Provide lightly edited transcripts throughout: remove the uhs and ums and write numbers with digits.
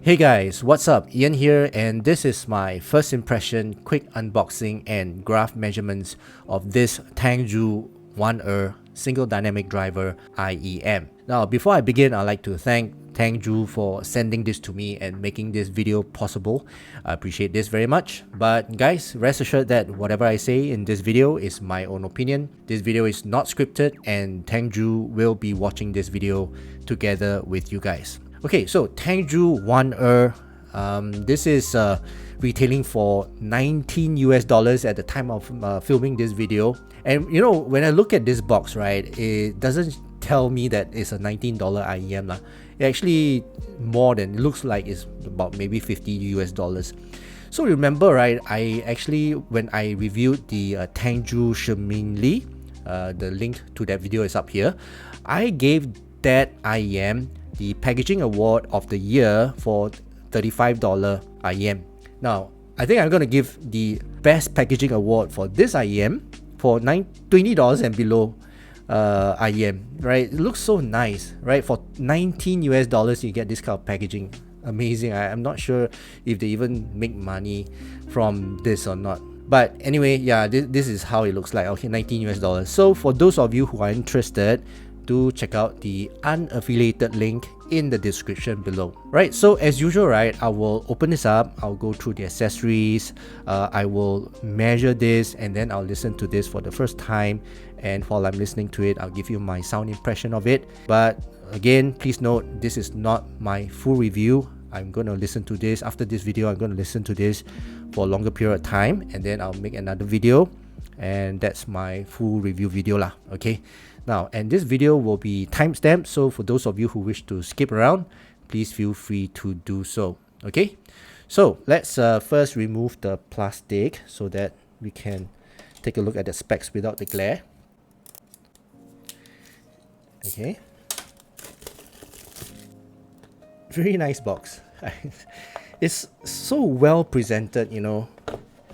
Hey guys, what's up? Ian here, and this is my first impression, quick unboxing and graph measurements of this Tang 1 single dynamic driver IEM. Now, before I begin, I'd like to thank Tang for sending this to me and making this video possible. I appreciate this very much. But guys, rest assured that whatever I say in this video is my own opinion. This video is not scripted, and Tang will be watching this video together with you guys. Okay, so Tang 1 this is retailing for $19 at the time of filming this video. And you know, when I look at this box, right, it doesn't tell me that it's a $19 IEM lah. It actually more than, it looks like it's about maybe $50. So remember, right, I actually, when I reviewed the Tang Shimingli, the link to that video is up here, I gave that IEM the packaging award of the year for $35 IEM. Now, I think I'm gonna give the best packaging award for this IEM for $20 and below IEM, right? It looks so nice, right? For $19 you get this kind of packaging. Amazing. I'm not sure if they even make money from this or not. But anyway, yeah, this is how it looks like. Okay, $19. So for those of you who are interested, do check out the unaffiliated link in the description below. Right, so as usual, right, I will open this up, I'll go through the accessories, I will measure this, and then I'll listen to this for the first time, and while I'm listening to it, I'll give you my sound impression of it. But again, please note, this is not my full review. I'm going to listen to this. After this video, I'm going to listen to this for a longer period of time, and then I'll make another video, and that's my full review video lah. Okay, now, and this video will be timestamped, so for those of you who wish to skip around, please feel free to do so. Okay, so let's first remove the plastic so that we can take a look at the specs without the glare. Okay, very nice box. It's so well presented, you know,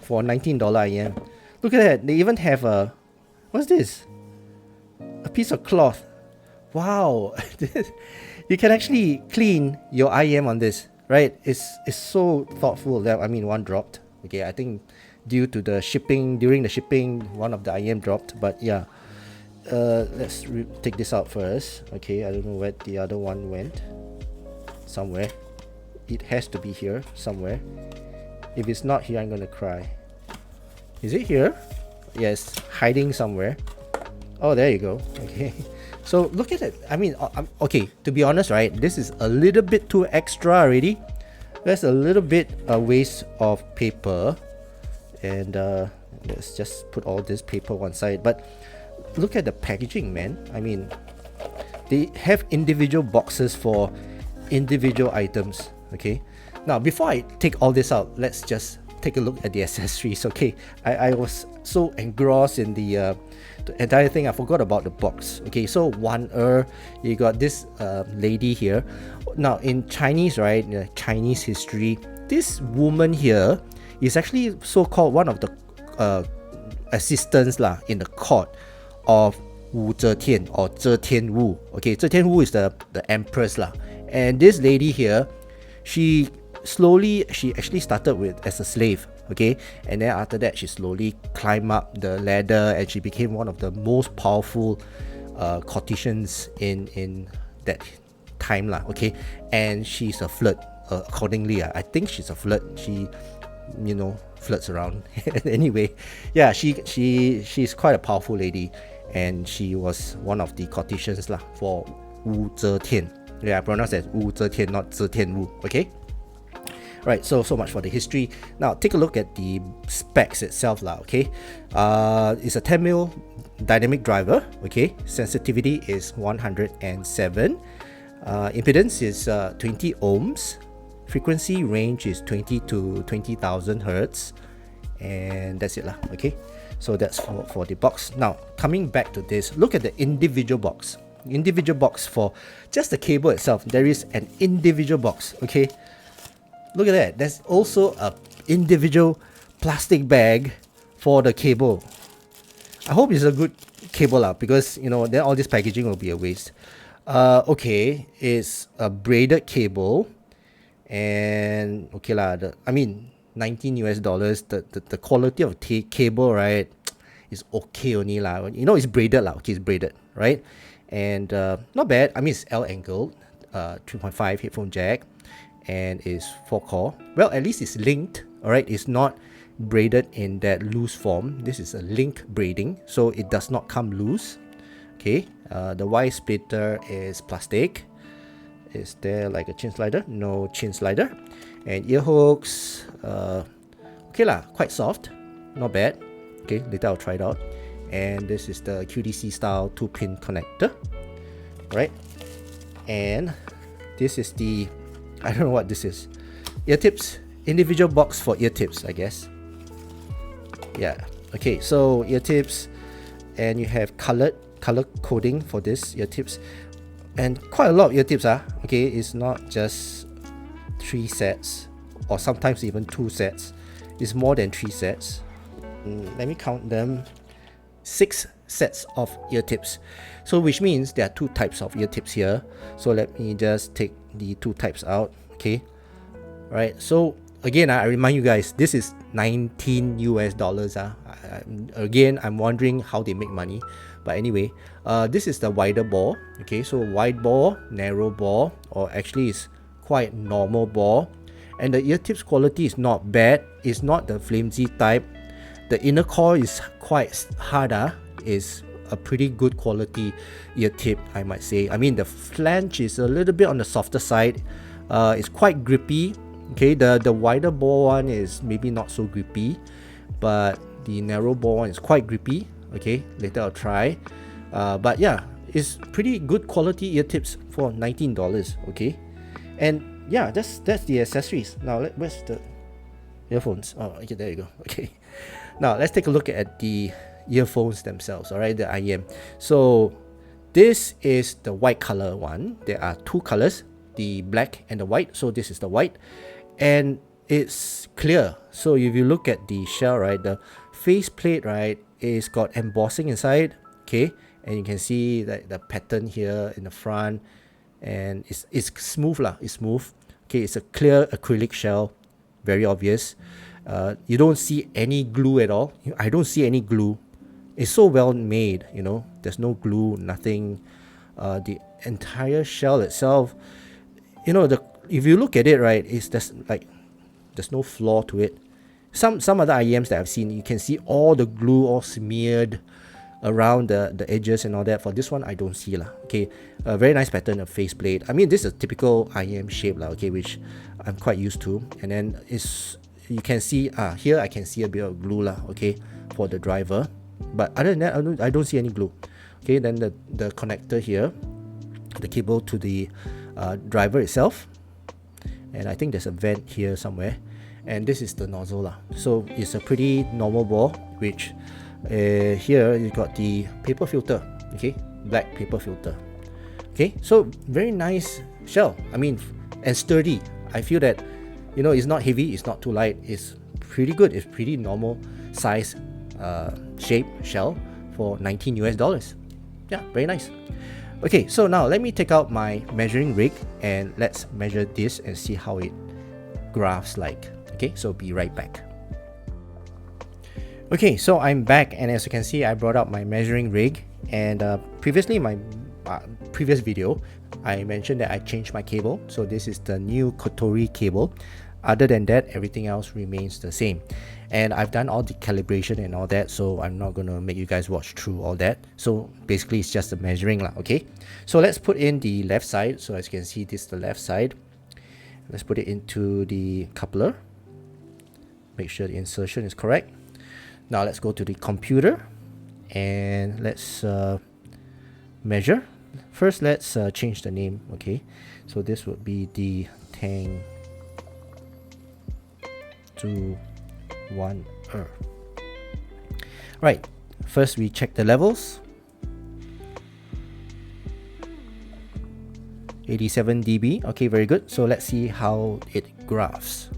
for $19 IEM. Look at that, they even have a, what's this? A piece of cloth. Wow. You can actually clean your IEM on this, right? It's so thoughtful. That, I mean, one dropped. Okay, I think due to the shipping, during the shipping, one of the IEM dropped. But yeah, let's take this out first. Okay, I don't know where the other one went. Somewhere. It has to be here somewhere. If it's not here, I'm gonna cry. Is it here? Yes, hiding somewhere. Oh, there you go. Okay, so look at it. I mean, okay, to be honest, right, this is a little bit too extra already. There's a little bit a waste of paper, and let's just put all this paper one side. But look at the packaging, man. I mean, they have individual boxes for individual items. Okay, now before I take all this out, let's just take a look at the accessories. Okay, I was so engrossed in the entire thing, I forgot about the box. Okay, so 1 you got this lady here. Now in Chinese, right, Chinese history, this woman here is actually so-called one of the assistants lah in the court of Wu Zetian or Zetian Wu. Okay, Zetian Wu is the empress lah, and this lady here, she actually started with as a slave. Okay, and then after that she slowly climbed up the ladder, and she became one of the most powerful courtesans in that time lah. Okay, and she's a flirt accordingly. I think she's a flirt. She, you know, flirts around. Anyway, yeah, she's quite a powerful lady, and she was one of the courtesans lah for Wu Zetian. Yeah, I pronounce that Wu Zetian, not Zetian Wu. Okay. Right, so much for the history. Now take a look at the specs itself lah. Okay, it's a 10mm dynamic driver. Okay, sensitivity is 107, impedance is 20 ohms, frequency range is 20 to 20,000 hertz, and that's it lah. Okay, so that's for the box. Now coming back to this, look at the individual box. For just the cable itself, there is an individual box. Okay, look at that. There's also a individual plastic bag for the cable. I hope it's a good cable lah, because you know, then all this packaging will be a waste. Okay, it's a braided cable, And okay lah, I mean 19 US dollars, the quality of cable, right, is okay only lah. You know, it's braided lah. Okay, it's braided, right? And not bad. I mean, it's L angled, 3.5 headphone jack, and is 4 core. Well, at least it's linked. All right, it's not braided in that loose form. This is a link braiding, so it does not come loose. Okay, the Y splitter is plastic. Is there like a chin slider? No chin slider. And ear hooks, okay lah, quite soft, not bad. Okay, later I'll try it out. And this is the QDC style 2-pin connector, right? And this is the, I don't know what this is, ear tips, individual box for ear tips, I guess. Yeah, okay, so ear tips, and you have color coding for this ear tips, and quite a lot of ear tips. Okay, it's not just 3 sets or sometimes even 2 sets. It's more than 3 sets. Let me count them. 6 sets of ear tips. So which means there are 2 types of ear tips here. So let me just take the 2 types out. Okay, right, so again, I remind you guys, this is 19 US dollars. Again, I'm wondering how they make money. But anyway, this is the wider bore. Okay, so wide bore, narrow bore, or actually it's quite normal bore. And the ear tips quality is not bad. It's not the flimsy type. The inner core is quite hard. Is a pretty good quality ear tip, I might say. I mean, the flange is a little bit on the softer side. It's quite grippy. Okay, the wider bore one is maybe not so grippy, but the narrow bore one is quite grippy. Okay, later I'll try. But yeah, it's pretty good quality ear tips for $19. Okay, and yeah, that's the accessories. Now where's the earphones? Oh, okay, there you go. Okay, now let's take a look at the earphones themselves. All right, the IM. So this is the white color one. There are 2 colors, the black and the white. So this is the white, and it's clear. So if you look at the shell, right, the faceplate, right, is got embossing inside. Okay, and you can see that the pattern here in the front, and it's smooth lah. It's smooth. Okay, it's a clear acrylic shell, very obvious. You don't see any glue at all. I don't see any glue. It's so well made, you know. There's no glue, nothing. The entire shell itself, you know, if you look at it, right, there's no flaw to it. Some other IEMs that I've seen, you can see all the glue all smeared around the edges and all that. For this one, I don't see lah. Okay, a very nice pattern of faceplate. I mean, this is a typical IEM shape lah. Okay, which I'm quite used to. And then you can see here I can see a bit of glue lah. Okay, for the driver. But other than that, I don't see any glue. Okay, then the connector here, the cable to the driver itself, and I think there's a vent here somewhere. And this is the nozzle lah. So it's a pretty normal bore, which here you got the paper filter. Okay, black paper filter. Okay, so very nice shell. I mean, and sturdy. I feel that, you know, it's not heavy, it's not too light. It's pretty good. It's pretty normal size shape shell for 19 US dollars. Yeah, very nice. Okay, so now let me take out my measuring rig and let's measure this and see how it graphs like. Okay, so be right back. Okay, so I'm back, and as you can see, I brought out my measuring rig. And previously in my previous video, I mentioned that I changed my cable. So this is the new Kotori cable. Other than that, everything else remains the same. And I've done all the calibration and all that, so I'm not gonna make you guys watch through all that. So basically it's just the measuring lah. Okay, so let's put in the left side. So as you can see, this is the left side. Let's put it into the coupler. Make sure the insertion is correct. Now let's go to the computer and let's measure. First, let's change the name. Okay, so this would be the Tang 2-1. Right, first we check the levels. 87 dB. Okay, very good. So let's see how it graphs.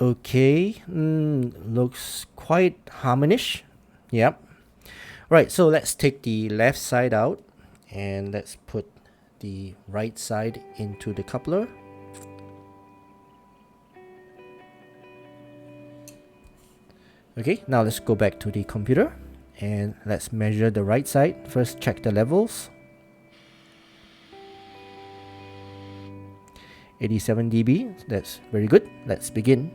Okay, looks quite harmonish. Yep. Right, so let's take the left side out and let's put the right side into the coupler. Okay, now let's go back to the computer and let's measure the right side. First, check the levels. 87 dB, that's very good. Let's begin.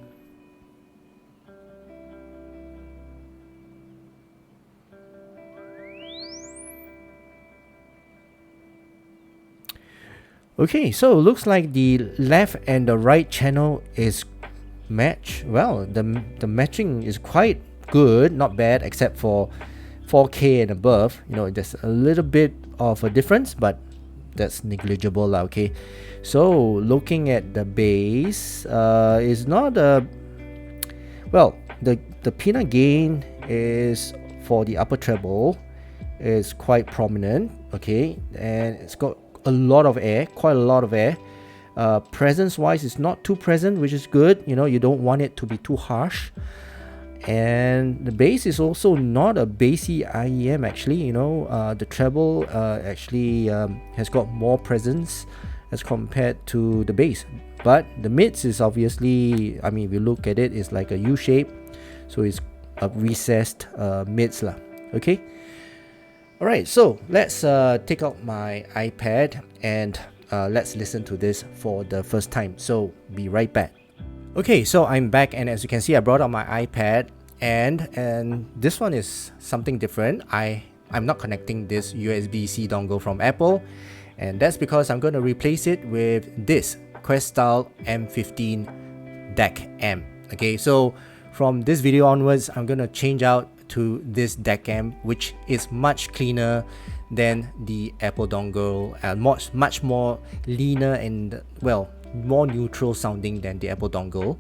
Okay, so looks like the left and the right channel is match. Well, the matching is quite good, not bad, except for 4K and above. You know, there's a little bit of a difference, but that's negligible, okay. So looking at the bass, is not a well. The peanut gain is for the upper treble is quite prominent, okay, and it's got a lot of air, quite a lot of air. Presence wise, it's not too present, which is good. You know, you don't want it to be too harsh. And the bass is also not a bassy IEM actually. You know, the treble actually has got more presence as compared to the bass. But the mids is obviously, I mean, if you look at it, it's like a U shape, so it's a recessed mids lah. Okay. Alright, so let's take out my iPad and let's listen to this for the first time. So be right back. Okay, so I'm back, and as you can see, I brought out my iPad, and this one is something different. I'm not connecting this USB-C dongle from Apple, and that's because I'm going to replace it with this Quest Style M15 DAC amp. Okay, so from this video onwards, I'm going to change out to this DAC amp, which is much cleaner than the Apple dongle, and much more leaner and, well, more neutral sounding than the Apple dongle.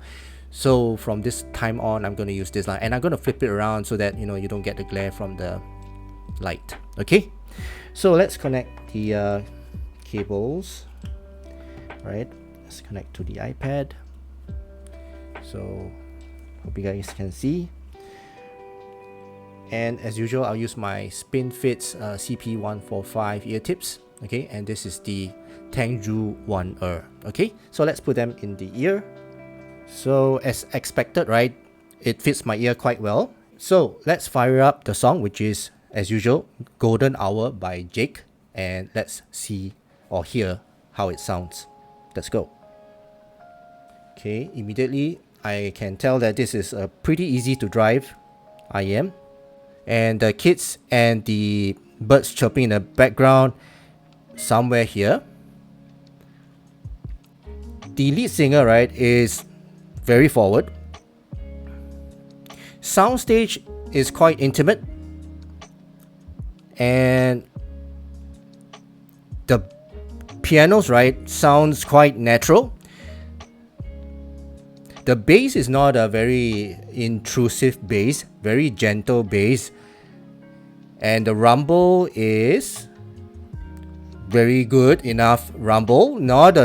So from this time on, I'm going to use this line, and I'm going to flip it around so that, you know, you don't get the glare from the light. Okay, so let's connect the cables. Right, let's connect to the iPad. So hope you guys can see. And as usual, I'll use my SpinFits CP145 ear tips. Okay, and this is the Tang 1Er. Okay, so let's put them in the ear. So as expected, right, it fits my ear quite well. So let's fire up the song, which is, as usual, Golden Hour by Jake, and let's see or hear how it sounds. Let's go. Okay, immediately I can tell that this is a pretty easy to drive IEM. And the kids and the birds chirping in the background somewhere here. The lead singer, right, is very forward. Soundstage is quite intimate, and the pianos, right, sounds quite natural. The bass is not a very intrusive bass, very gentle bass. And the rumble is very good enough rumble, not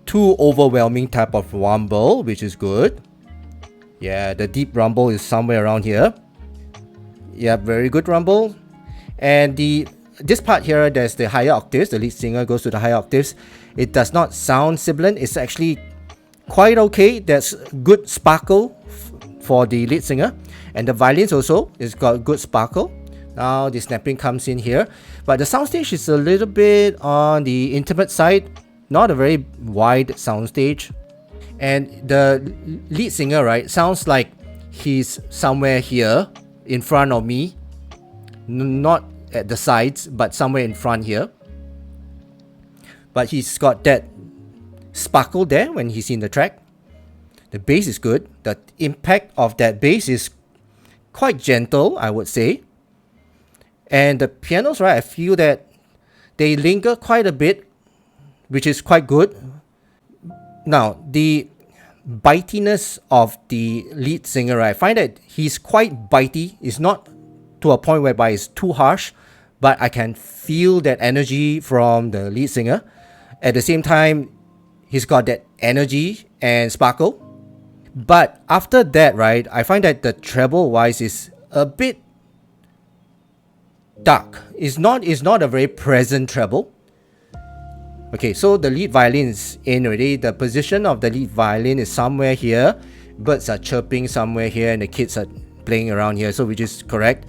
too overwhelming type of rumble, which is good. Yeah, the deep rumble is somewhere around here. Yeah, very good rumble. And this part here, there's the higher octaves. The lead singer goes to the higher octaves. It does not sound sibilant. It's actually quite okay. That's good sparkle for the lead singer, and the violins also is got good sparkle. Now the snapping comes in here, but the soundstage is a little bit on the intimate side, not a very wide soundstage. And the lead singer, right, sounds like he's somewhere here in front of me, not at the sides, but somewhere in front here. But he's got that sparkle there when he's in the track. The bass is good. The impact of that bass is quite gentle, I would say. And the pianos, right, I feel that they linger quite a bit, which is quite good. Now, the bitiness of the lead singer, right, I find that he's quite bitey. It's not to a point whereby it's too harsh, but I can feel that energy from the lead singer. At the same time, he's got that energy and sparkle. But after that, right, I find that the treble wise is a bit dark. It's not a very present treble. Okay, so the lead violin is in already. The position of the lead violin is somewhere here. Birds are chirping somewhere here, and the kids are playing around here, so which is correct.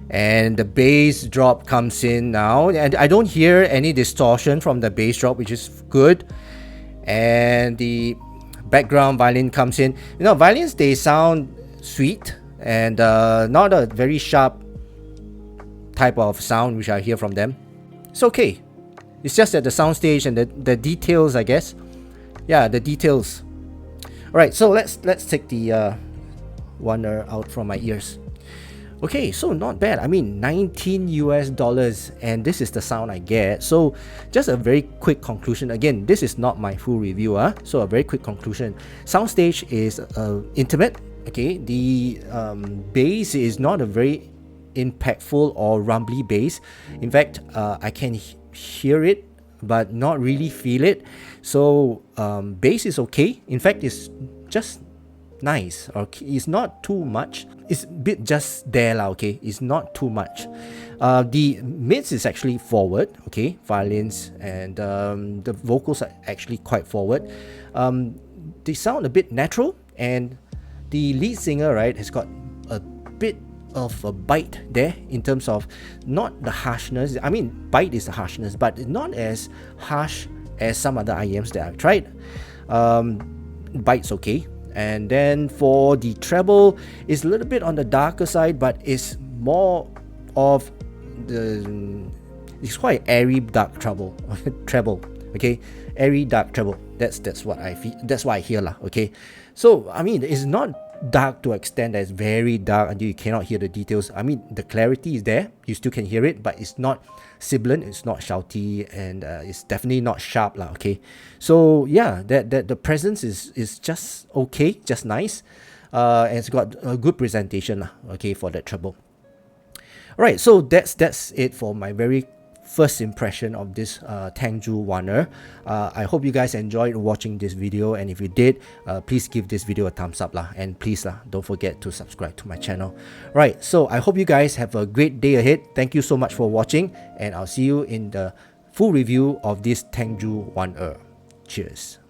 And the bass drop comes in now, and I don't hear any distortion from the bass drop, which is good. And the background violin comes in. You know, violins, they sound sweet and not a very sharp type of sound which I hear from them. It's okay. It's just that the soundstage and the details, I guess. Yeah, the details. Alright, so let's take the Warner out from my ears. Okay, so not bad. I mean, $19 and this is the sound I get. So just a very quick conclusion. Again, this is not my full review. So a very quick conclusion. Soundstage is intimate. Okay, the bass is not a very impactful or rumbly bass. In fact, I can hear it but not really feel it. So bass is okay. In fact, it's just nice. Okay, it's not too much. It's a bit just there lah. Okay, it's not too much. The mids is actually forward. Okay, violins and the vocals are actually quite forward. They sound a bit natural, and the lead singer, right, has got a bit of a bite there in terms of not the harshness. I mean, bite is the harshness, but not as harsh as some other IEMs that I've tried. Bite's okay. And then for the treble, it's a little bit on the darker side, but it's more of it's quite airy dark treble. Okay, airy dark treble. That's what I feel. That's what I hear lah. Okay, so I mean, it's not dark to extent that it's very dark until you cannot hear the details. I mean, the clarity is there. You still can hear it, but it's not sibilant, it's not shouty, and it's definitely not sharp lah. Okay, so yeah, that the presence is just okay, just nice, and it's got a good presentation lah. Okay, for that treble. All right, so that's it for my very first impression of this Tang Warner. I hope you guys enjoyed watching this video, and if you did, please give this video a thumbs up lah, and please don't forget to subscribe to my channel. Right, so I hope you guys have a great day ahead. Thank you so much for watching, and I'll see you in the full review of this Tang Warner. Cheers.